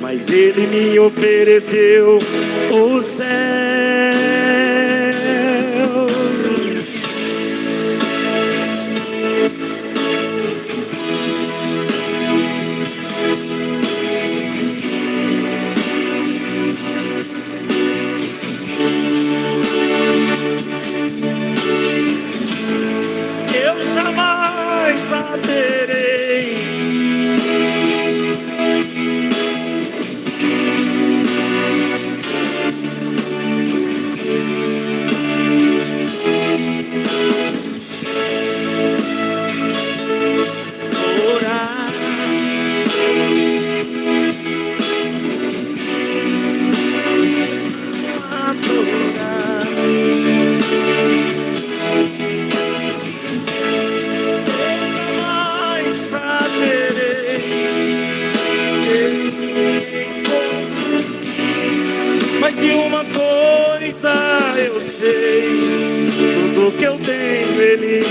mas Ele me ofereceu o céu. Eu jamais a terei. Orar, adorar. Jamais saberei. Mas de uma coisa eu sei, tudo que eu tenho Ele.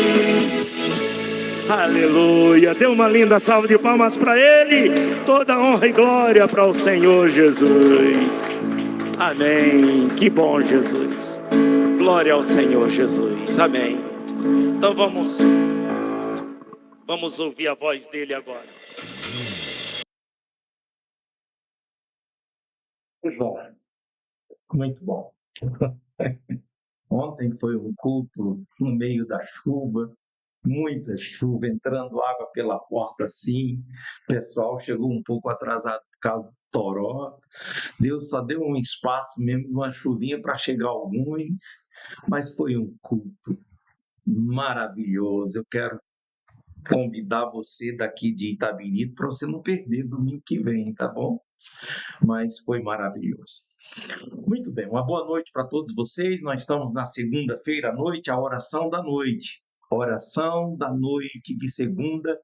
Aleluia, dê uma linda salva de palmas para Ele. Toda honra e glória para o Senhor Jesus. Amém, que bom Jesus. Glória ao Senhor Jesus, amém. Então vamos ouvir a voz dele agora. Muito bom. Ontem foi um culto no meio da chuva, muita chuva, entrando água pela porta assim. O pessoal chegou um pouco atrasado por causa do toró. Deus só deu um espaço mesmo, uma chuvinha para chegar alguns, mas foi um culto maravilhoso. Eu quero convidar você daqui de Itabirito para você não perder domingo que vem, tá bom? Mas foi maravilhoso. Muito bem, uma boa noite para todos vocês. Nós estamos na segunda-feira à noite, a oração da noite. Oração da noite de segunda,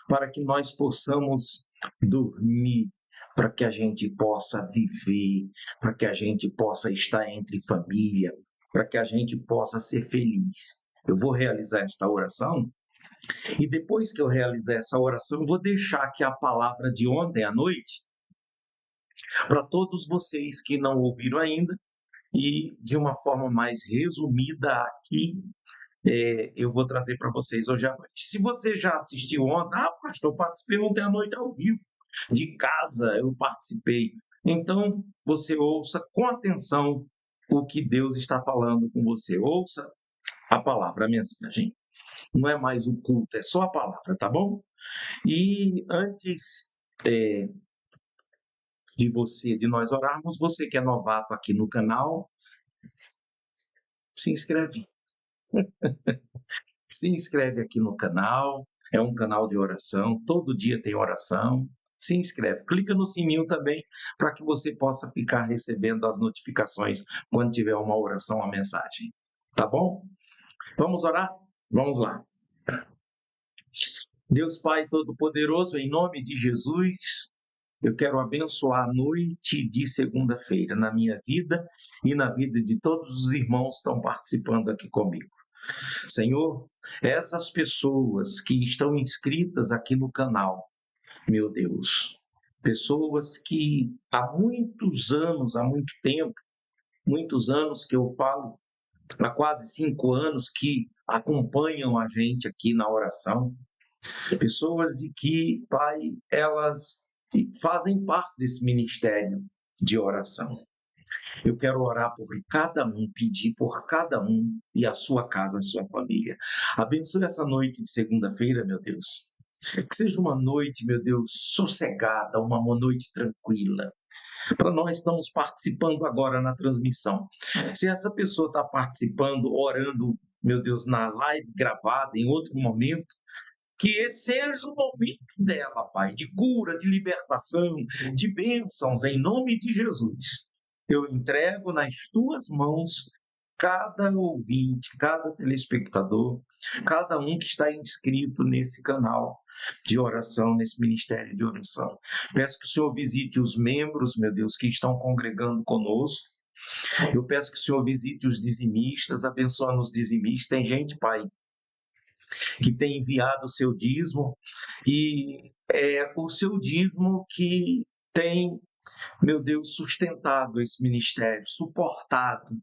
para que nós possamos dormir, para que a gente possa viver, para que a gente possa estar entre família, para que a gente possa ser feliz. Eu vou realizar esta oração e depois que eu realizar essa oração, eu vou deixar aqui a palavra de ontem à noite para todos vocês que não ouviram ainda, e de uma forma mais resumida aqui, eu vou trazer para vocês hoje à noite. Se você já assistiu ontem, pastor, eu participei ontem à noite ao vivo, de casa eu participei. Então, você ouça com atenção o que Deus está falando com você. Ouça a palavra, a mensagem. Não é mais o culto, é só a palavra, tá bom? E antes de nós orarmos, você que é novato aqui no canal, se inscreve. Se inscreve aqui no canal, é um canal de oração, todo dia tem oração. Se inscreve, clica no sininho também, para que você possa ficar recebendo as notificações quando tiver uma oração, uma mensagem. Tá bom? Vamos orar? Vamos lá. Deus Pai Todo-Poderoso, em nome de Jesus, eu quero abençoar a noite de segunda-feira na minha vida e na vida de todos os irmãos que estão participando aqui comigo. Senhor, essas pessoas que estão inscritas aqui no canal, meu Deus, pessoas que há muitos anos, há muito tempo, muitos anos que eu falo, há quase 5 anos que acompanham a gente aqui na oração, pessoas e que, Pai, elas fazem parte desse ministério de oração. Eu quero orar por cada um, pedir por cada um e a sua casa, a sua família. Abençoe essa noite de segunda-feira, meu Deus. Que seja uma noite, meu Deus, sossegada, uma noite tranquila. Para nós estamos participando agora na transmissão. Se essa pessoa está participando, orando, meu Deus, na live gravada, em outro momento, que esse seja o momento dela, Pai, de cura, de libertação, de bênçãos, em nome de Jesus. Eu entrego nas tuas mãos cada ouvinte, cada telespectador, cada um que está inscrito nesse canal de oração, nesse ministério de oração. Peço que o Senhor visite os membros, meu Deus, que estão congregando conosco. Eu peço que o Senhor visite os dizimistas, abençoe os dizimistas. Tem gente, Pai, que tem enviado o seu dízimo, e é o seu dízimo que tem meu Deus, sustentado esse ministério, suportado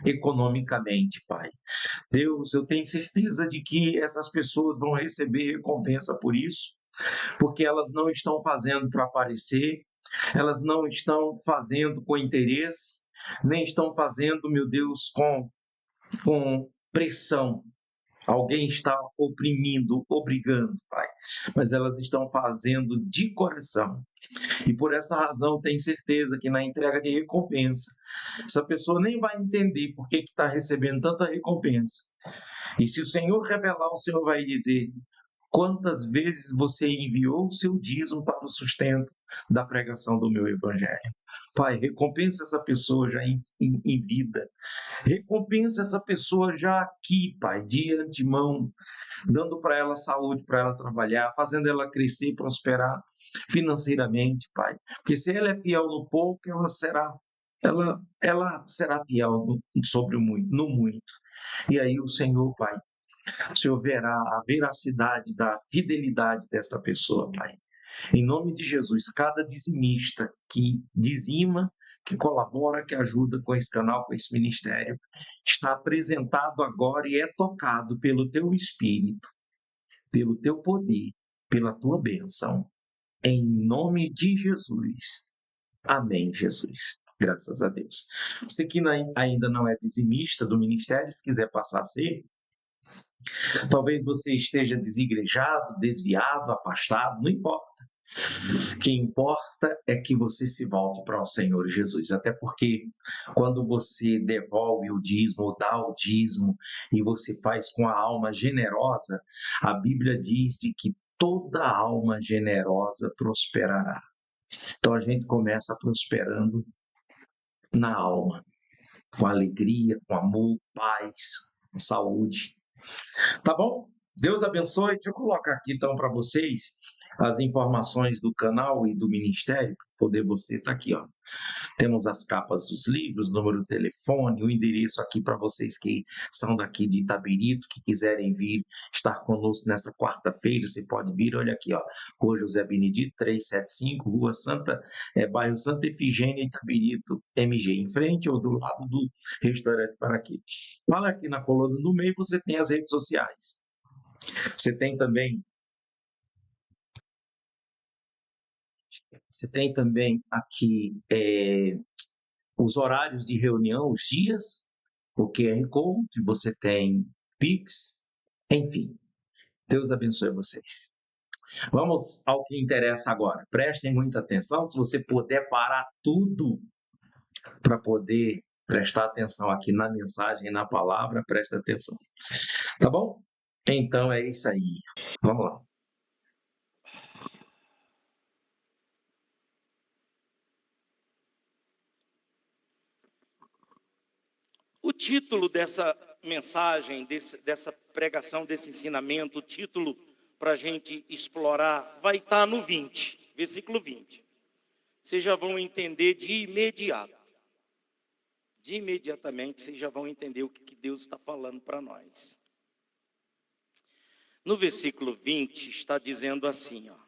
economicamente, Pai. Deus, eu tenho certeza de que essas pessoas vão receber recompensa por isso, porque elas não estão fazendo para aparecer, elas não estão fazendo com interesse, nem estão fazendo, meu Deus, com pressão. Alguém está oprimindo, obrigando, Pai, mas elas estão fazendo de coração. E por esta razão, tenho certeza que na entrega de recompensa, essa pessoa nem vai entender por que está recebendo tanta recompensa. E se o Senhor revelar, o Senhor vai dizer: quantas vezes você enviou o seu dízimo para o sustento da pregação do meu evangelho? Pai, recompensa essa pessoa já em vida. Recompensa essa pessoa já aqui, Pai, de antemão, dando para ela saúde, para ela trabalhar, fazendo ela crescer e prosperar financeiramente, Pai. Porque se ela é fiel no pouco, ela será fiel sobre o muito, no muito. E aí o Senhor, Pai, o Senhor verá a veracidade da fidelidade desta pessoa, Pai. Em nome de Jesus, cada dizimista que dizima, que colabora, que ajuda com esse canal, com esse ministério, está apresentado agora e é tocado pelo Teu Espírito, pelo Teu poder, pela Tua bênção. Em nome de Jesus. Amém, Jesus. Graças a Deus. Você que ainda não é dizimista do ministério, se quiser passar a ser, talvez você esteja desigrejado, desviado, afastado, não importa. O que importa é que você se volte para o Senhor Jesus, até porque quando você devolve o dízimo, ou dá o dízimo, e você faz com a alma generosa, a Bíblia diz de que toda alma generosa prosperará. Então a gente começa prosperando na alma, com alegria, com amor, paz, saúde. Tá bom? Deus abençoe. Deixa eu colocar aqui então para vocês as informações do canal e do ministério, para poder você estar aqui, ó. Temos as capas dos livros, o número do telefone, o endereço aqui para vocês que são daqui de Itabirito, que quiserem vir estar conosco nessa quarta-feira, você pode vir, olha aqui, ó, Rua José Benedito, 375, Rua Santa, bairro Santa Efigênia, Itabirito, MG, em frente ou do lado do restaurante Paraquê. Lá aqui na coluna do meio você tem as redes sociais. Você tem também aqui os horários de reunião, os dias, o QR Code, você tem Pix, enfim. Deus abençoe vocês. Vamos ao que interessa agora. Prestem muita atenção. Se você puder parar tudo para poder prestar atenção aqui na mensagem e na palavra, presta atenção. Tá bom? Então é isso aí. Vamos lá. O título dessa mensagem, dessa pregação, desse ensinamento, o título para a gente explorar vai estar no 20, versículo 20. Vocês já vão entender de imediato. De imediatamente vocês já vão entender o que Deus está falando para nós. No versículo 20 está dizendo assim, ó.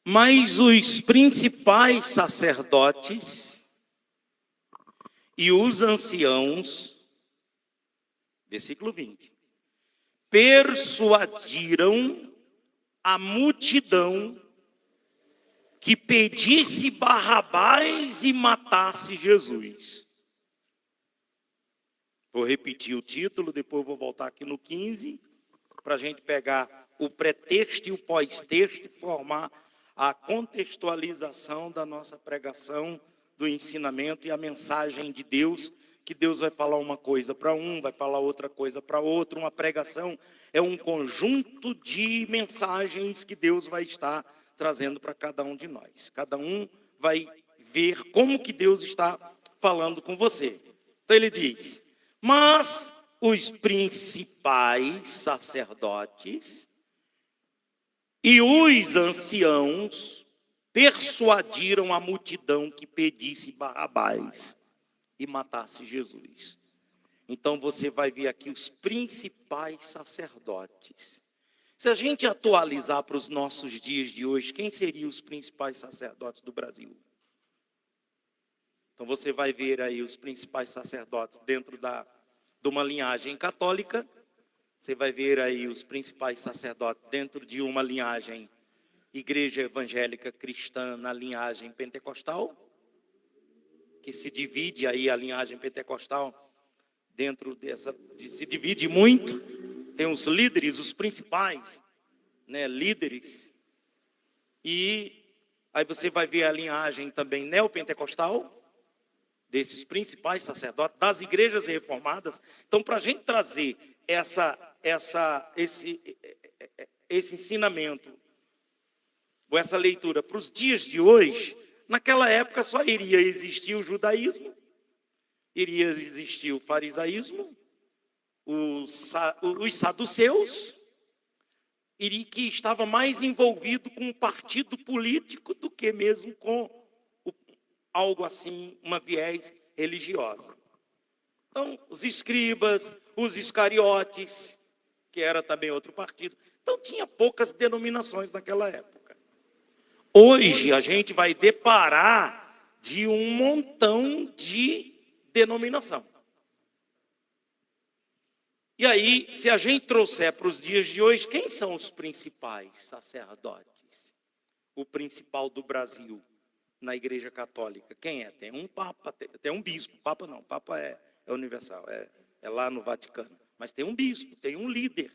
Mas os principais sacerdotes e os anciãos, versículo 20, persuadiram a multidão que pedisse Barrabás e matasse Jesus. Vou repetir o título, depois vou voltar aqui no 15, para a gente pegar o pretexto e o pós-texto e formar a contextualização da nossa pregação, do ensinamento e a mensagem de Deus, que Deus vai falar uma coisa para um, vai falar outra coisa para outro. Uma pregação é um conjunto de mensagens que Deus vai estar trazendo para cada um de nós. Cada um vai ver como que Deus está falando com você. Então ele diz, mas os principais sacerdotes e os anciãos persuadiram a multidão que pedisse Barrabás e matasse Jesus. Então você vai ver aqui os principais sacerdotes. Se a gente atualizar para os nossos dias de hoje, quem seriam os principais sacerdotes do Brasil? Então você vai ver aí os principais sacerdotes dentro de uma linhagem católica. Você vai ver aí os principais sacerdotes dentro de uma linhagem igreja evangélica cristã na linhagem pentecostal, que se divide aí a linhagem pentecostal dentro dessa, se divide muito. Tem os líderes, os principais, né, líderes. E aí você vai ver a linhagem também neopentecostal, desses principais sacerdotes, das igrejas reformadas. Então, para a gente trazer esse ensinamento, ou essa leitura para os dias de hoje, naquela época só iria existir o judaísmo, iria existir o farisaísmo, os saduceus, que estava mais envolvido com o partido político do que mesmo com algo assim, uma viés religiosa. Então, os escribas, os iscariotes, que era também outro partido. Então, tinha poucas denominações naquela época. Hoje, a gente vai deparar de um montão de denominação. E aí, se a gente trouxer para os dias de hoje, quem são os principais sacerdotes? O principal do Brasil, na Igreja Católica, quem é? Tem um Papa, tem um bispo. Papa não, Papa é universal, é lá no Vaticano. Mas tem um bispo, tem um líder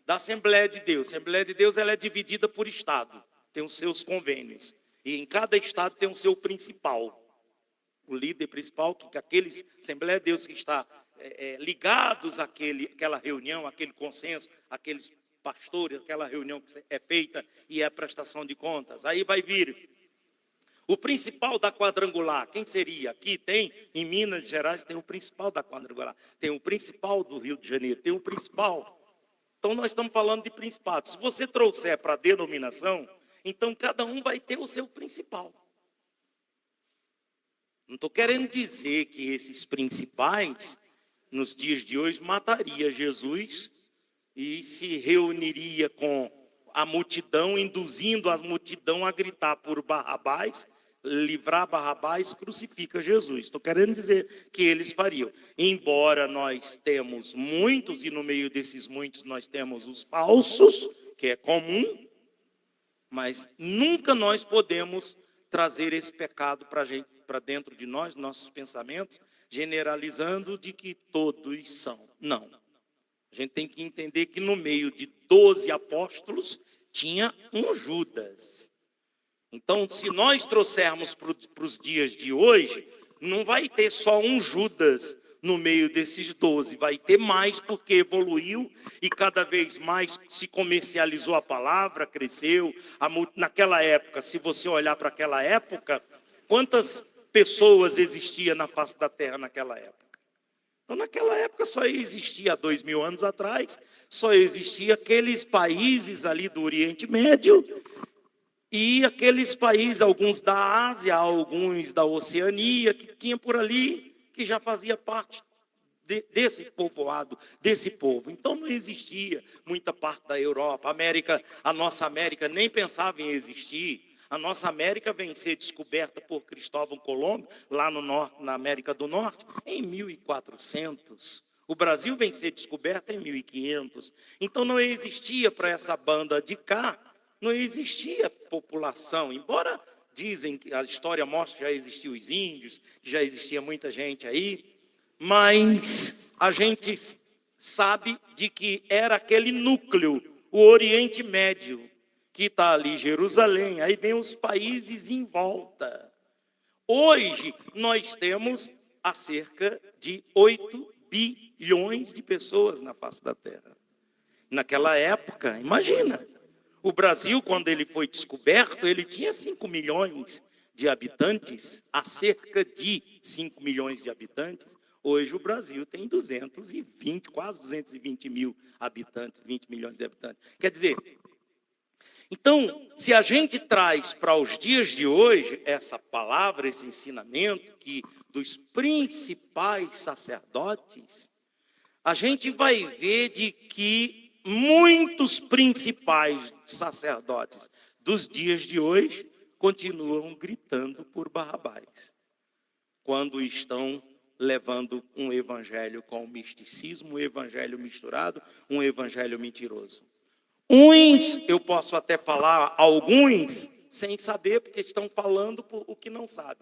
da Assembleia de Deus. A Assembleia de Deus ela é dividida por estado, tem os seus convênios. E em cada estado tem o seu principal. O líder principal, que aqueles Assembleia de Deus que está ligados àquela reunião, àquele consenso, aqueles pastores, aquela reunião que é feita e é a prestação de contas. Aí vai vir o principal da quadrangular. Quem seria? Aqui tem, em Minas Gerais, tem o principal da quadrangular. Tem o principal do Rio de Janeiro, tem o principal. Então nós estamos falando de principados. Se você trouxer para a denominação, então cada um vai ter o seu principal. Não estou querendo dizer que esses principais, nos dias de hoje, mataria Jesus e se reuniria com a multidão, induzindo a multidão a gritar por Barrabás, livrar Barrabás, crucifica Jesus. Estou querendo dizer que eles fariam. Embora nós temos muitos, e no meio desses muitos nós temos os falsos, que é comum, mas nunca nós podemos trazer esse pecado para dentro de nós, nossos pensamentos, generalizando de que todos são. Não. A gente tem que entender que no meio de 12 apóstolos tinha um Judas. Então, se nós trouxermos para os dias de hoje, não vai ter só um Judas no meio desses 12, vai ter mais porque evoluiu e cada vez mais se comercializou a palavra, cresceu. Naquela época, se você olhar para aquela época, quantas pessoas existiam na face da terra naquela época? Então, naquela época só existia, há 2000 anos atrás, só existia aqueles países ali do Oriente Médio e aqueles países, alguns da Ásia, alguns da Oceania, que tinha por ali, que já fazia parte desse povoado, desse povo. Então não existia muita parte da Europa, a nossa América nem pensava em existir. A nossa América vem ser descoberta por Cristóvão Colombo, lá no norte, na América do Norte, em 1400. O Brasil vem ser descoberto em 1500. Então não existia para essa banda de cá, não existia população. Embora dizem que a história mostra que já existiam os índios, que já existia muita gente aí, mas a gente sabe de que era aquele núcleo, o Oriente Médio, que está ali, Jerusalém, aí vem os países em volta. Hoje, nós temos há cerca de 8 bilhões de pessoas na face da Terra. Naquela época, imagina, o Brasil, quando ele foi descoberto, ele tinha 5 milhões de habitantes, há cerca de 5 milhões de habitantes. Hoje o Brasil tem 220, quase 220 mil habitantes, 20 milhões de habitantes. Quer dizer, Então, se a gente traz para os dias de hoje essa palavra, esse ensinamento que dos principais sacerdotes, a gente vai ver de que muitos principais sacerdotes dos dias de hoje continuam gritando por Barrabás, quando estão levando um evangelho com misticismo, um evangelho misturado, um evangelho mentiroso. Uns, eu posso até falar alguns, sem saber, porque estão falando por o que não sabe.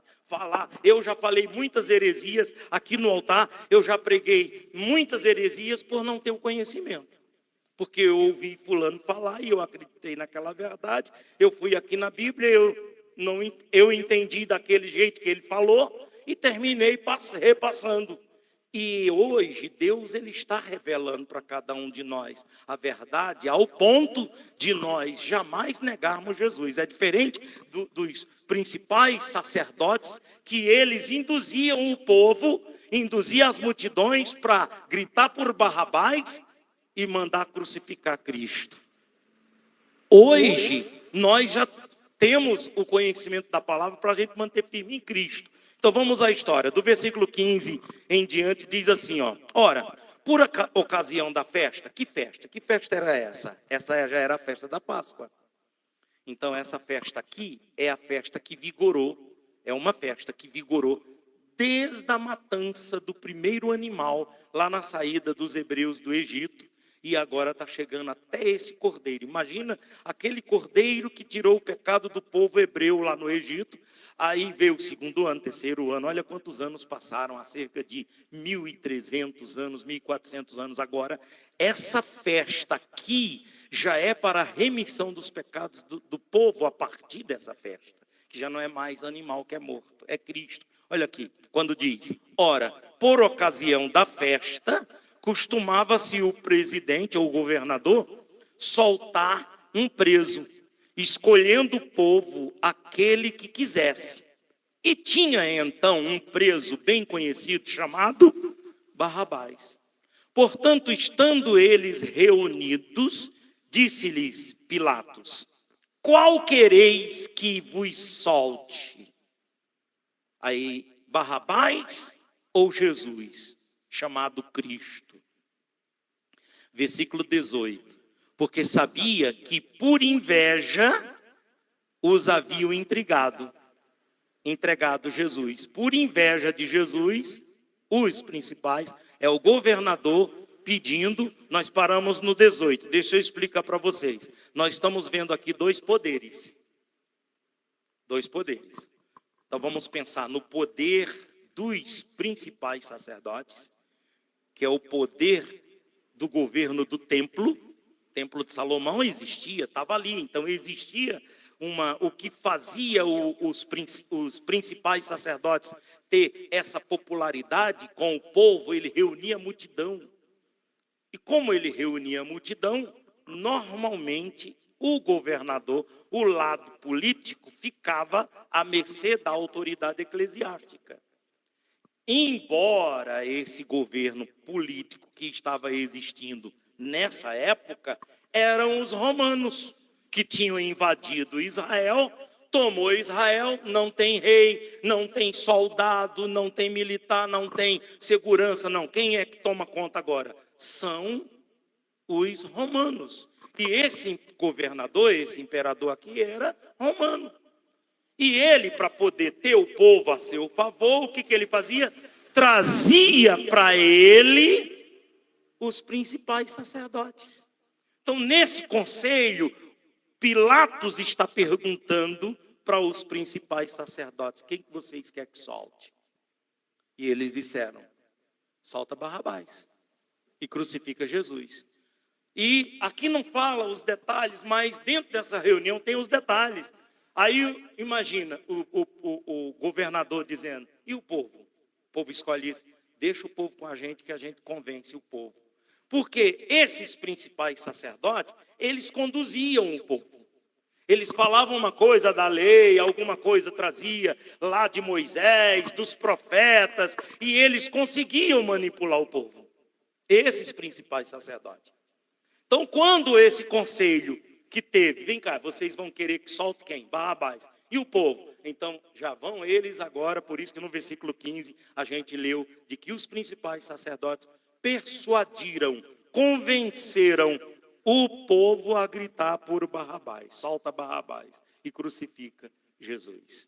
Eu já falei muitas heresias aqui no altar, eu já preguei muitas heresias por não ter o conhecimento. Porque eu ouvi fulano falar e eu acreditei naquela verdade, eu fui aqui na Bíblia, eu entendi daquele jeito que ele falou e terminei repassando. E hoje Deus ele está revelando para cada um de nós a verdade ao ponto de nós jamais negarmos Jesus. É diferente dos principais sacerdotes que eles induziam o povo, induziam as multidões para gritar por Barrabás e mandar crucificar Cristo. Hoje nós já temos o conhecimento da palavra para a gente manter firme em Cristo. Então vamos à história. Do versículo 15 em diante diz assim, ó. Ora, por ocasião da festa, que festa? Que festa era essa? Essa já era a festa da Páscoa. Então essa festa aqui é a festa que vigorou, é uma festa que vigorou desde a matança do primeiro animal lá na saída dos hebreus do Egito. E agora está chegando até esse cordeiro. Imagina aquele cordeiro que tirou o pecado do povo hebreu lá no Egito. Aí veio o segundo ano, terceiro ano. Olha quantos anos passaram, há cerca de 1.300 anos, 1.400 anos agora. Essa festa aqui já é para a remissão dos pecados do povo a partir dessa festa. Que já não é mais animal que é morto, é Cristo. Olha aqui, quando diz, ora, por ocasião da festa, costumava-se o presidente ou o governador soltar um preso, escolhendo o povo aquele que quisesse. E tinha então um preso bem conhecido chamado Barrabás. Portanto, estando eles reunidos, disse-lhes Pilatos, qual quereis que vos solte? Aí, Barrabás ou Jesus, chamado Cristo? Versículo 18. Porque sabia que por inveja os haviam entregado Jesus. Por inveja de Jesus, os principais, é o governador pedindo, nós paramos no 18. Deixa eu explicar para vocês. Nós estamos vendo aqui dois poderes. Dois poderes. Então vamos pensar no poder dos principais sacerdotes, que é o poder do governo do templo. O templo de Salomão existia, estava ali. Então existia o que fazia os principais sacerdotes ter essa popularidade com o povo, ele reunia a multidão. E como ele reunia a multidão, normalmente o governador, o lado político, ficava à mercê da autoridade eclesiástica. Embora esse governo político que estava existindo nessa época, eram os romanos que tinham invadido Israel, tomou Israel, não tem rei, não tem soldado, não tem militar, não tem segurança, não. Quem é que toma conta agora? São os romanos. E esse governador, esse imperador aqui era romano. E ele, para poder ter o povo a seu favor, o que ele fazia? Trazia para ele os principais sacerdotes. Então, nesse conselho, Pilatos está perguntando para os principais sacerdotes, quem que vocês querem que solte? E eles disseram, solta Barrabás e crucifica Jesus. E aqui não fala os detalhes, mas dentro dessa reunião tem os detalhes. Aí imagina o governador dizendo, e o povo? O povo escolhe isso, deixa o povo com a gente que a gente convence o povo. Porque esses principais sacerdotes, eles conduziam o povo. Eles falavam uma coisa da lei, alguma coisa trazia lá de Moisés, dos profetas, e eles conseguiam manipular o povo. Esses principais sacerdotes. Então, quando esse conselho que teve. Vem cá, vocês vão querer que solte quem? Barrabás. E o povo? Então, já vão eles agora, por isso que no versículo 15, a gente leu de que os principais sacerdotes persuadiram, convenceram o povo a gritar por Barrabás. Solta Barrabás e crucifica Jesus.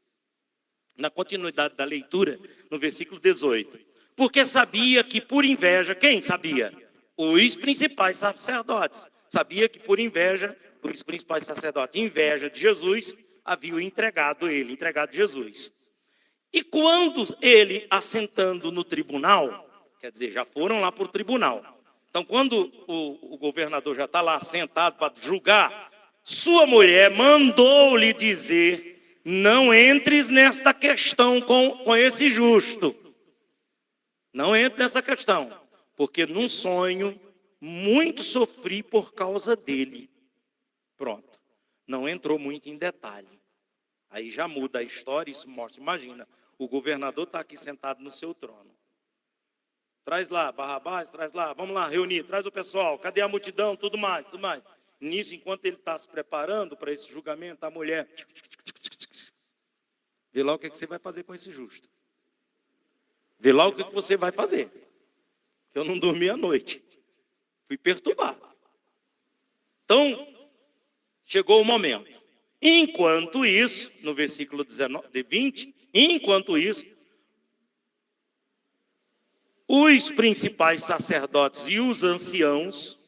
Na continuidade da leitura, no versículo 18. Porque sabia que por inveja, quem sabia? Os principais sacerdotes. Sabia que por inveja, os principais sacerdotes, inveja de Jesus, haviam entregado Jesus. E quando ele, assentando no tribunal, quer dizer, já foram lá para o tribunal. Então, quando o governador já está lá sentado para julgar, sua mulher mandou-lhe dizer: não entres nesta questão com esse justo. Não entre nessa questão, porque num sonho muito sofri por causa dele. Pronto, não entrou muito em detalhe. Aí já muda a história, isso mostra, imagina, o governador está aqui sentado no seu trono. Traz lá, Barrabás, traz lá, vamos lá, reunir, traz o pessoal, cadê a multidão, tudo mais. Nisso, enquanto ele está se preparando para esse julgamento, a mulher, vê lá o que você vai fazer com esse justo. Vê lá o que você vai fazer. Eu não dormi à noite, fui perturbado. Então, chegou o momento. Enquanto isso, no versículo 20, enquanto isso, os principais sacerdotes e os anciãos,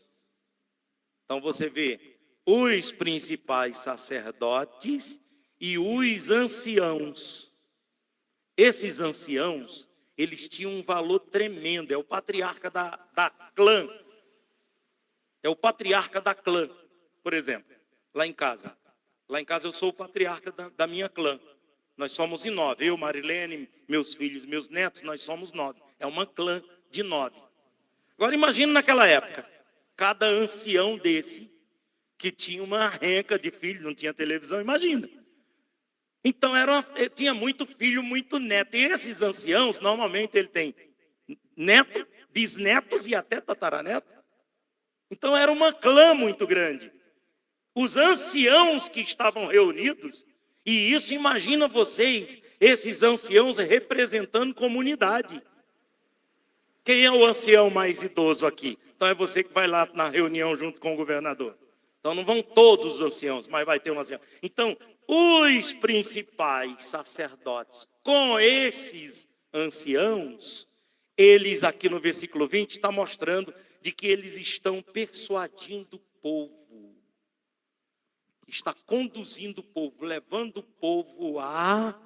então você vê, os principais sacerdotes e os anciãos, esses anciãos, eles tinham um valor tremendo, é o patriarca da clã, por exemplo, lá em casa eu sou o patriarca da minha clã. Nós somos em 9. Eu, Marilene, meus filhos, meus netos, nós somos 9. É uma clã de 9. Agora imagine naquela época, cada ancião desse, que tinha uma renca de filhos, não tinha televisão, imagina. Então tinha muito filho, muito neto. E esses anciãos, normalmente ele tem neto, bisnetos e até tataraneto. Então era uma clã muito grande. Os anciãos que estavam reunidos, e isso, imagina vocês, esses anciãos representando comunidade. Quem é o ancião mais idoso aqui? Então é você que vai lá na reunião junto com o governador. Então não vão todos os anciãos, mas vai ter um ancião. Então, os principais sacerdotes com esses anciãos, eles aqui no versículo 20, está mostrando de que eles estão persuadindo o povo. Está conduzindo o povo, levando o povo a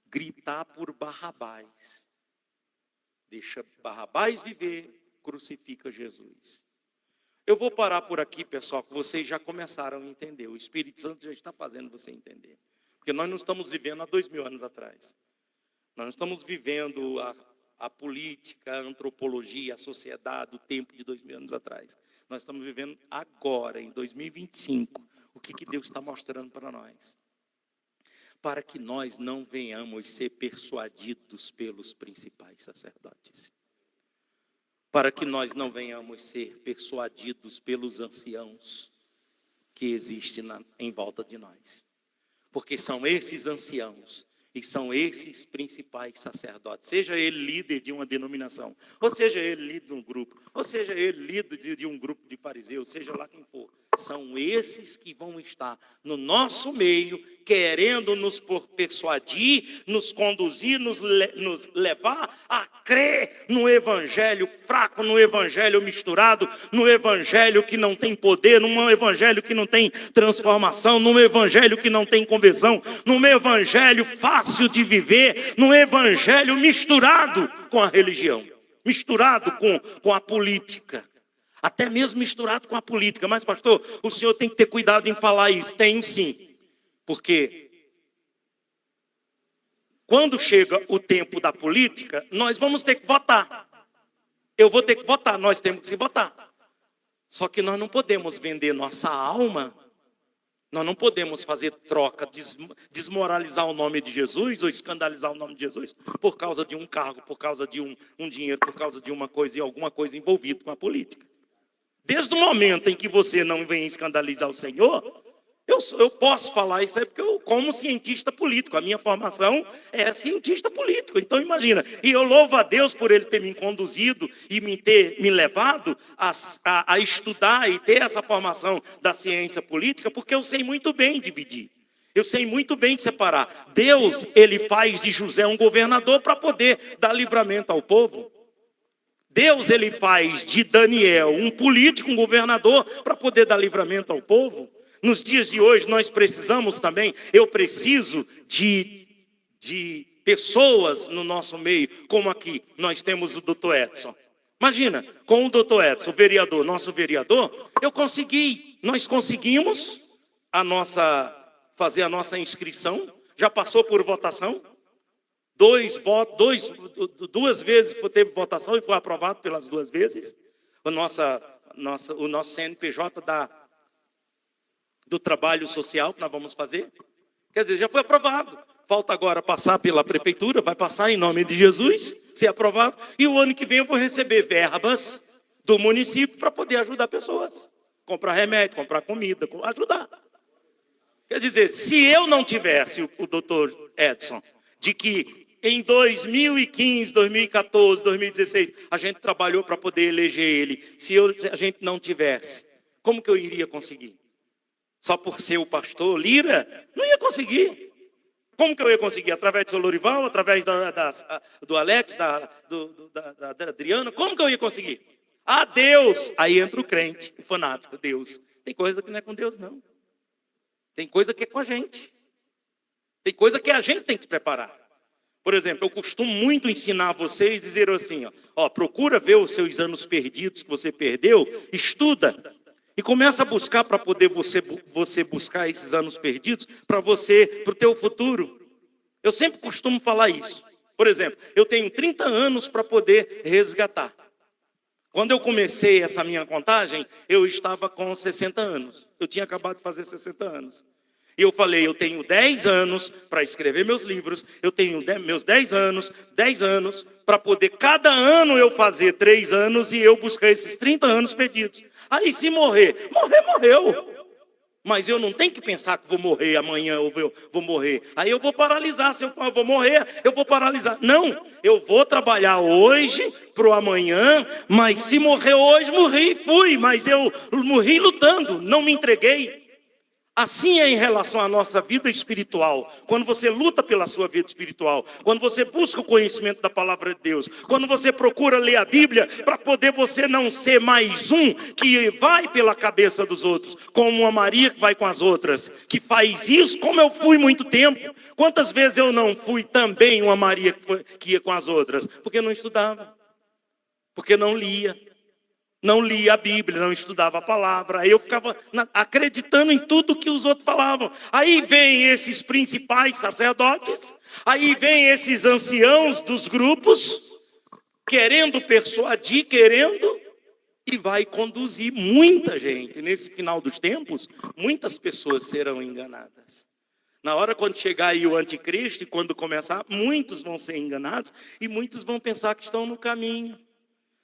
gritar por Barrabás. Deixa Barrabás viver, crucifica Jesus. Eu vou parar por aqui, pessoal, que vocês já começaram a entender. O Espírito Santo já está fazendo você entender. Porque nós não estamos vivendo há 2000 anos atrás. Nós não estamos vivendo a política, a antropologia, a sociedade, o tempo de 2000 anos atrás. Nós estamos vivendo agora, em 2025. O que Deus está mostrando para nós? Para que nós não venhamos ser persuadidos pelos principais sacerdotes. Para que nós não venhamos ser persuadidos pelos anciãos que existem em volta de nós. Porque são esses anciãos e são esses principais sacerdotes, seja ele líder de uma denominação, ou seja ele líder de um grupo, ou seja ele líder de um grupo de fariseus, seja lá quem for, são esses que vão estar no nosso meio, querendo nos persuadir, nos conduzir, nos levar a crer no evangelho fraco, no evangelho misturado, no evangelho que não tem poder, num evangelho que não tem transformação, num evangelho que não tem conversão, num evangelho fácil de viver, num evangelho misturado com a religião, misturado com a política. Até mesmo misturado com a política. Mas, pastor, o senhor tem que ter cuidado em falar isso. Tenho sim. Porque quando chega o tempo da política, nós vamos ter que votar. Eu vou ter que votar, nós temos que votar. Só que nós não podemos vender nossa alma. Nós não podemos fazer troca, desmoralizar o nome de Jesus ou escandalizar o nome de Jesus por causa de um cargo, por causa de um dinheiro, por causa de uma coisa e alguma coisa envolvida com a política. Desde o momento em que você não vem escandalizar o Senhor, Eu posso falar isso aí porque eu, como cientista político, a minha formação é cientista político. Então imagina, e eu louvo a Deus por Ele ter me conduzido e ter me levado a estudar e ter essa formação da ciência política, porque eu sei muito bem dividir. Eu sei muito bem separar. Deus, Ele faz de José um governador para poder dar livramento ao povo. Deus, Ele faz de Daniel um político, um governador para poder dar livramento ao povo. Nos dias de hoje nós precisamos também, eu preciso de pessoas no nosso meio, como aqui nós temos o doutor Edson. Imagina, com o doutor Edson, o vereador, nosso vereador, nós conseguimos fazer a nossa inscrição, já passou por votação, duas vezes teve votação e foi aprovado pelas duas vezes, o nosso CNPJ do trabalho social que nós vamos fazer. Quer dizer, já foi aprovado. Falta agora passar pela prefeitura, vai passar em nome de Jesus, ser aprovado. E o ano que vem eu vou receber verbas do município para poder ajudar pessoas. Comprar remédio, comprar comida, ajudar. Quer dizer, se eu não tivesse o doutor Edson, de que em 2015, 2014, 2016, a gente trabalhou para poder eleger ele. Se a gente não tivesse, como que eu iria conseguir? Só por ser o pastor Lira, não ia conseguir. Como que eu ia conseguir? Através do seu Lorival, através do Alex, da Adriana, como que eu ia conseguir? Ah, Deus! Aí entra o crente, o fanático, Deus. Tem coisa que não é com Deus, não. Tem coisa que é com a gente. Tem coisa que a gente tem que se preparar. Por exemplo, eu costumo muito ensinar vocês, dizer assim, procura ver os seus anos perdidos que você perdeu, estuda. E começa a buscar para poder você buscar esses anos perdidos para o teu futuro. Eu sempre costumo falar isso. Por exemplo, eu tenho 30 anos para poder resgatar. Quando eu comecei essa minha contagem, eu estava com 60 anos. Eu tinha acabado de fazer 60 anos. E eu falei, eu tenho 10 anos para escrever meus livros, eu tenho meus 10 anos para poder cada ano eu fazer 3 anos e eu buscar esses 30 anos perdidos. Aí se morreu. Mas eu não tenho que pensar que vou morrer amanhã ou vou morrer. Aí eu vou paralisar. Se eu vou morrer, eu vou paralisar. Não, eu vou trabalhar hoje para o amanhã, mas se morrer hoje, morri e fui. Mas eu morri lutando, não me entreguei. Assim é em relação à nossa vida espiritual. Quando você luta pela sua vida espiritual, quando você busca o conhecimento da palavra de Deus, quando você procura ler a Bíblia, para poder você não ser mais um que vai pela cabeça dos outros, como uma Maria que vai com as outras, que faz isso, como eu fui muito tempo. Quantas vezes eu não fui também uma Maria que ia com as outras? Porque não estudava, porque não lia. Não lia a Bíblia, não estudava a palavra. Aí eu ficava acreditando em tudo que os outros falavam. Aí vem esses principais sacerdotes, aí vem esses anciãos dos grupos, querendo persuadir, e vai conduzir muita gente. Nesse final dos tempos, muitas pessoas serão enganadas. Na hora quando chegar aí o anticristo, e quando começar, muitos vão ser enganados, e muitos vão pensar que estão no caminho.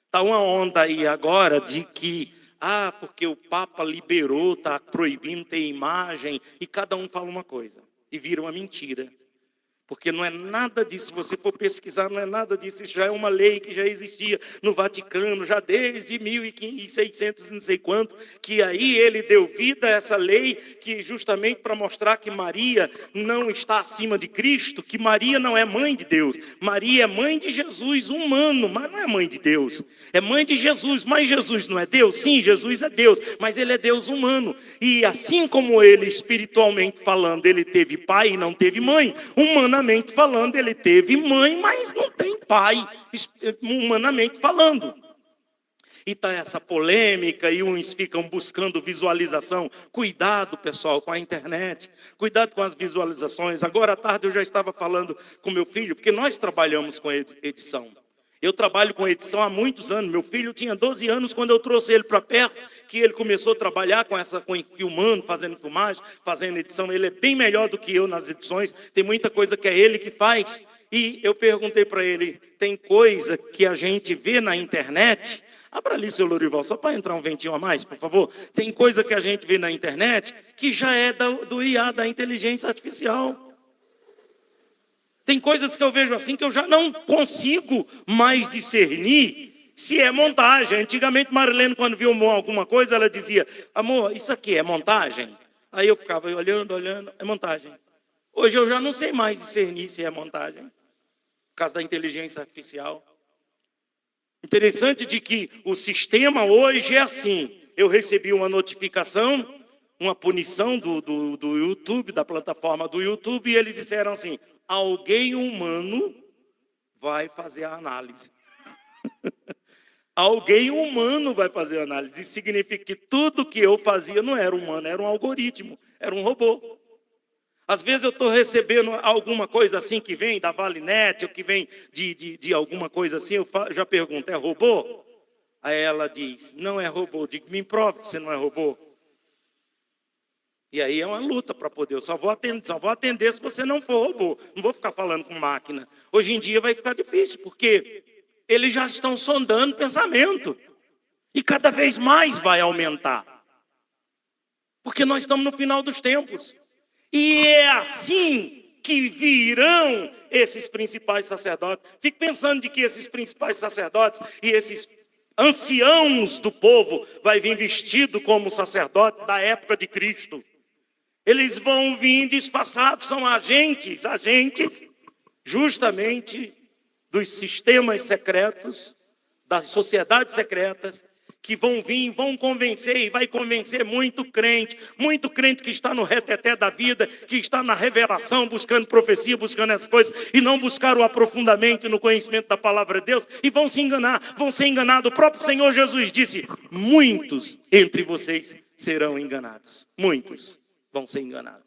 Está uma onda aí agora de que, porque o Papa liberou, está proibindo ter imagem, e cada um fala uma coisa, e vira uma mentira. Porque não é nada disso, se você for pesquisar, não é nada disso, isso já é uma lei que já existia no Vaticano, já desde 1600 e não sei quanto, que aí ele deu vida a essa lei, que justamente para mostrar que Maria não está acima de Cristo, que Maria não é mãe de Deus, Maria é mãe de Jesus, humano, mas não é mãe de Deus, é mãe de Jesus, mas Jesus não é Deus? Sim, Jesus é Deus, mas ele é Deus humano, e assim como ele espiritualmente falando, ele teve pai e não teve mãe, humanamente falando, ele teve mãe, mas não tem pai, humanamente falando. E está essa polêmica, e uns ficam buscando visualização. Cuidado, pessoal, com a internet. Cuidado com as visualizações. Agora à tarde eu já estava falando com meu filho, porque nós trabalhamos com edição. Eu trabalho com edição há muitos anos. Meu filho tinha 12 anos quando eu trouxe ele para perto, que ele começou a trabalhar com filmando, fazendo filmagem, fazendo edição. Ele é bem melhor do que eu nas edições. Tem muita coisa que é ele que faz. E eu perguntei para ele, tem coisa que a gente vê na internet, Abra ali, seu Lourival, só para entrar um ventinho a mais, por favor. Tem coisa que a gente vê na internet que já é do IA, da inteligência artificial. Tem coisas que eu vejo assim que eu já não consigo mais discernir se é montagem. Antigamente, Marilene, quando viu alguma coisa, ela dizia: amor, isso aqui é montagem? Aí eu ficava olhando, é montagem. Hoje eu já não sei mais discernir se é montagem, por causa da inteligência artificial. Interessante de que o sistema hoje é assim. Eu recebi uma notificação, uma punição do YouTube, da plataforma do YouTube, e eles disseram assim: alguém humano vai fazer a análise. Alguém humano vai fazer a análise. Isso significa que tudo que eu fazia não era humano, era um algoritmo, era um robô. Às vezes eu estou recebendo alguma coisa assim que vem da Valinet, ou que vem de alguma coisa assim, eu já pergunto: é robô? Aí ela diz: não é robô. Eu digo: me prove que você não é robô. E aí é uma luta para poder. Eu só vou atender se você não for robô. Não vou ficar falando com máquina. Hoje em dia vai ficar difícil, porque eles já estão sondando pensamento. E cada vez mais vai aumentar. Porque nós estamos no final dos tempos. E é assim que virão esses principais sacerdotes. Fico pensando de que esses principais sacerdotes e esses anciãos do povo vai vir vestido como sacerdote da época de Cristo. Eles vão vir disfarçados, são agentes justamente dos sistemas secretos, das sociedades secretas, que vão vir, vão convencer, e vai convencer muito crente que está no reteté da vida, que está na revelação, buscando profecia, buscando essas coisas, e não buscar o aprofundamento no conhecimento da palavra de Deus, e vão se enganar, vão ser enganados. O próprio Senhor Jesus disse: muitos entre vocês serão enganados. Muitos vão ser enganados.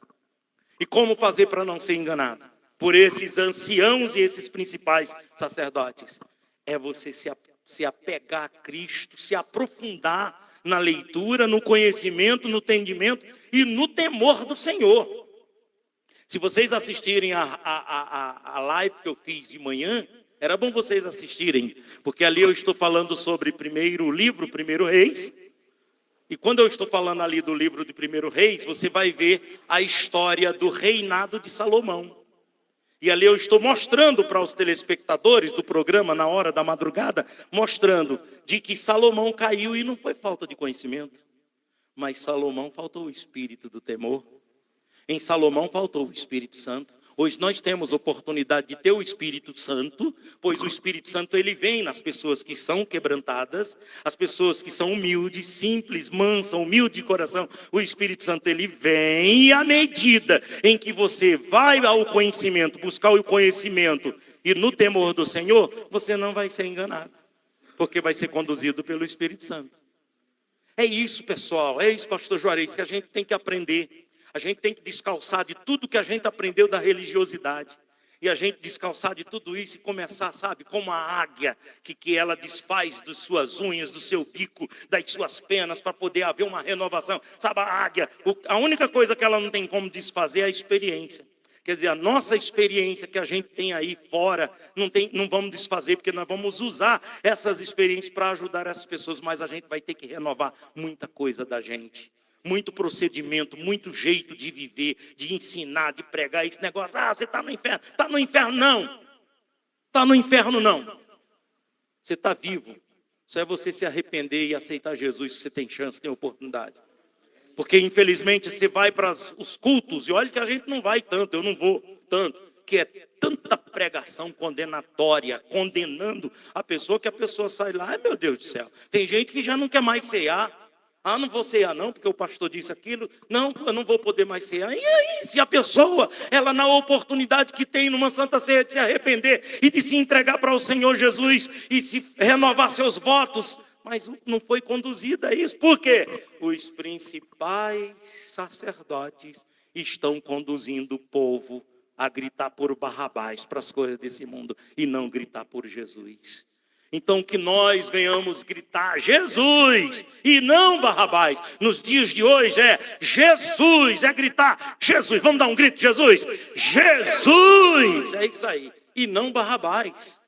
E como fazer para não ser enganado? Por esses anciãos e esses principais sacerdotes. É você se apegar a Cristo, se aprofundar na leitura, no conhecimento, no entendimento e no temor do Senhor. Se vocês assistirem a live que eu fiz de manhã, era bom vocês assistirem, porque ali eu estou falando sobre o livro 1 Reis. E quando eu estou falando ali do livro de 1 Reis, você vai ver a história do reinado de Salomão. E ali eu estou mostrando para os telespectadores do programa, na hora da madrugada, mostrando de que Salomão caiu e não foi falta de conhecimento. Mas Salomão faltou o espírito do temor. Em Salomão faltou o Espírito Santo. Hoje nós temos oportunidade de ter o Espírito Santo, pois o Espírito Santo ele vem nas pessoas que são quebrantadas, as pessoas que são humildes, simples, mansas, humildes de coração. O Espírito Santo ele vem, e à medida em que você vai ao conhecimento, buscar o conhecimento e no temor do Senhor, você não vai ser enganado, porque vai ser conduzido pelo Espírito Santo. É isso, pessoal, é isso, pastor Juarez, que a gente tem que aprender. A gente tem que descalçar de tudo que a gente aprendeu da religiosidade. E a gente descalçar de tudo isso e começar, sabe, como a águia, que ela desfaz das suas unhas, do seu bico, das suas penas, para poder haver uma renovação. Sabe, a águia, a única coisa que ela não tem como desfazer é a experiência. Quer dizer, a nossa experiência que a gente tem aí fora, não vamos desfazer, porque nós vamos usar essas experiências para ajudar essas pessoas, mas a gente vai ter que renovar muita coisa da gente. Muito procedimento, muito jeito de viver, de ensinar, de pregar esse negócio. Você está no inferno. Está no inferno, não. Está no inferno, não. Você está vivo. Só é você se arrepender e aceitar Jesus, que você tem chance, tem oportunidade. Porque, infelizmente, você vai para os cultos, e olha que a gente não vai tanto, eu não vou tanto, que é tanta pregação condenatória, condenando a pessoa, que a pessoa sai lá: ai meu Deus do céu. Tem gente que já não quer mais cear. Não vou cear não, porque o pastor disse aquilo. Não, eu não vou poder mais cear. E aí, se a pessoa, ela na oportunidade que tem numa santa ceia de se arrepender e de se entregar para o Senhor Jesus e se renovar seus votos, mas não foi conduzida a isso. Por quê? Os principais sacerdotes estão conduzindo o povo a gritar por Barrabás para as coisas desse mundo e não gritar por Jesus. Então que nós venhamos gritar Jesus e não Barrabás. Nos dias de hoje é Jesus, é gritar Jesus. Vamos dar um grito, Jesus. Jesus, é isso aí. E não Barrabás.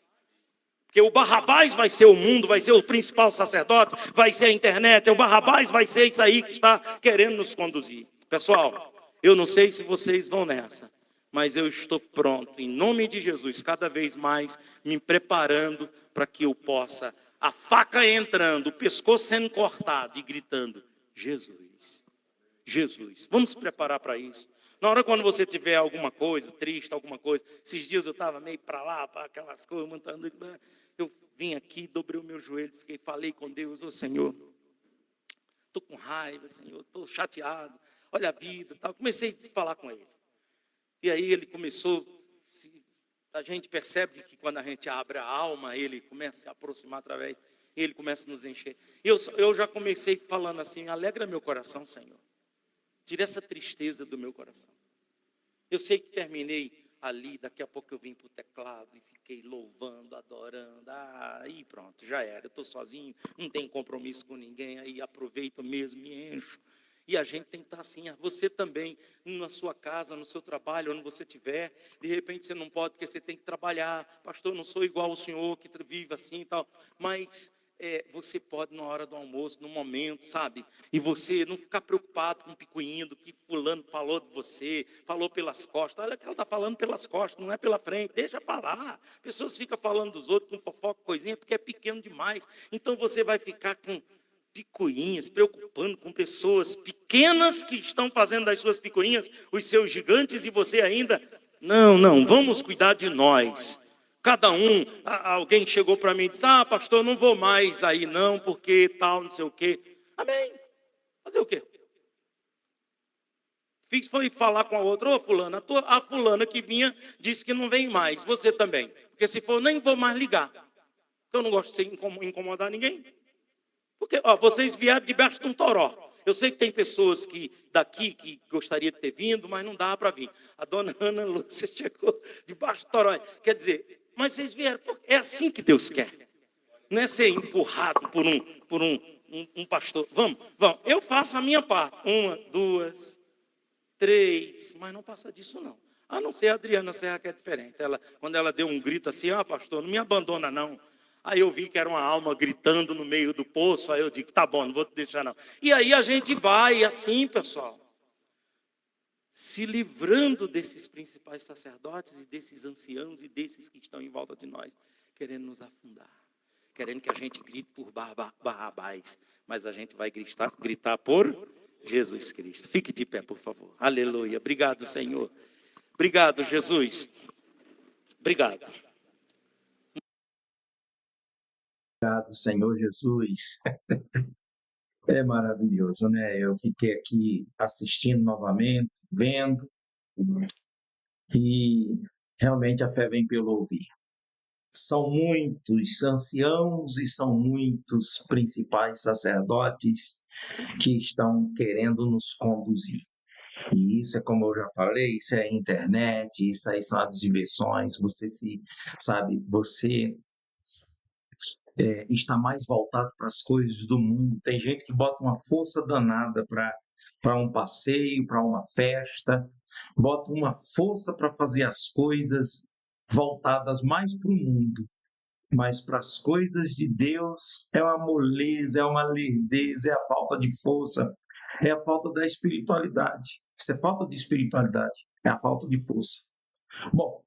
Porque o Barrabás vai ser o mundo, vai ser o principal sacerdote, vai ser a internet, o Barrabás vai ser isso aí que está querendo nos conduzir. Pessoal, eu não sei se vocês vão nessa, mas eu estou pronto, em nome de Jesus, cada vez mais me preparando para que eu possa, a faca entrando, o pescoço sendo cortado e gritando, Jesus, Jesus. Vamos se preparar para isso. Na hora quando você tiver alguma coisa, triste, alguma coisa, esses dias eu estava meio para lá, para aquelas coisas, montando, eu vim aqui, dobrei o meu joelho, falei com Deus, ô Senhor, estou com raiva, Senhor, estou chateado, olha a vida, tal. Comecei a falar com Ele. E aí Ele começou, a gente percebe que quando a gente abre a alma, Ele começa a se aproximar através, Ele começa a nos encher. Eu já comecei falando assim, alegra meu coração, Senhor. Tira essa tristeza do meu coração. Eu sei que terminei ali, daqui a pouco eu vim para o teclado e fiquei louvando, adorando. Aí pronto, já era. Eu estou sozinho, não tenho compromisso com ninguém, aí aproveito mesmo, me encho. E a gente tem que estar assim, você também, na sua casa, no seu trabalho, onde você estiver, de repente você não pode, porque você tem que trabalhar. Pastor, eu não sou igual ao senhor que vive assim e tal, mas você pode na hora do almoço, no momento, sabe? E você não ficar preocupado com o picuinho do que fulano falou de você, falou pelas costas. Olha que ela está falando pelas costas, não é pela frente, deixa falar. Pessoas ficam falando dos outros com fofoca, coisinha, porque é pequeno demais. Então você vai ficar com picuinhas, preocupando com pessoas pequenas que estão fazendo das suas picuinhas os seus gigantes e você ainda... Não, vamos cuidar de nós. Cada um, alguém chegou para mim e disse, pastor, não vou mais aí não, porque tal, não sei o quê. Amém. Fazer o quê? Foi falar com a outra, fulana, a fulana que vinha disse que não vem mais, você também. Porque se for, nem vou mais ligar. Porque eu não gosto de incomodar ninguém. Porque vocês vieram debaixo de um toró. Eu sei que tem pessoas daqui que gostaria de ter vindo, mas não dá para vir. A dona Ana Lúcia chegou debaixo do toró. Quer dizer... Mas vocês vieram, é assim que Deus quer. Não é ser empurrado por um pastor. Vamos, eu faço a minha parte. 1, 2, 3, mas não passa disso não. A não ser a Adriana Serra, que é diferente. Quando ela deu um grito assim, pastor, não me abandona não. Aí eu vi que era uma alma gritando no meio do poço, aí eu digo, tá bom, não vou te deixar não. E aí a gente vai assim, pessoal, se livrando desses principais sacerdotes e desses anciãos e desses que estão em volta de nós, querendo nos afundar, querendo que a gente grite por Barrabás, mas a gente vai gritar por Jesus Cristo. Fique de pé, por favor. Aleluia. Obrigado, Senhor. Obrigado, Jesus. Obrigado. Obrigado, Senhor Jesus. É maravilhoso, né? Eu fiquei aqui assistindo novamente, vendo, e realmente a fé vem pelo ouvir. São muitos anciãos e são muitos principais sacerdotes que estão querendo nos conduzir. E isso é como eu já falei, isso é internet, isso aí são as diversões, você está mais voltado para as coisas do mundo. Tem gente que bota uma força danada para um passeio, para uma festa, bota uma força para fazer as coisas voltadas mais para o mundo. Mas para as coisas de Deus é uma moleza, é uma lerdeza, é a falta de força, é a falta da espiritualidade. Isso é falta de espiritualidade, é a falta de força. Bom,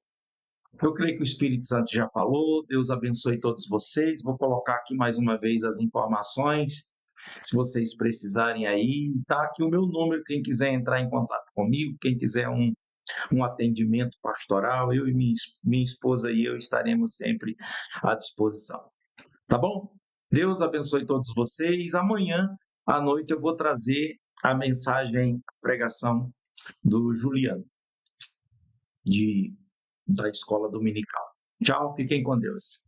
eu creio que o Espírito Santo já falou, Deus abençoe todos vocês. Vou colocar aqui mais uma vez as informações, se vocês precisarem aí. Está aqui o meu número, quem quiser entrar em contato comigo, quem quiser um atendimento pastoral, eu e minha esposa e eu estaremos sempre à disposição. Tá bom? Deus abençoe todos vocês. Amanhã à noite eu vou trazer a mensagem, a pregação do Juliano, da Escola Dominical. Tchau, fiquem com Deus.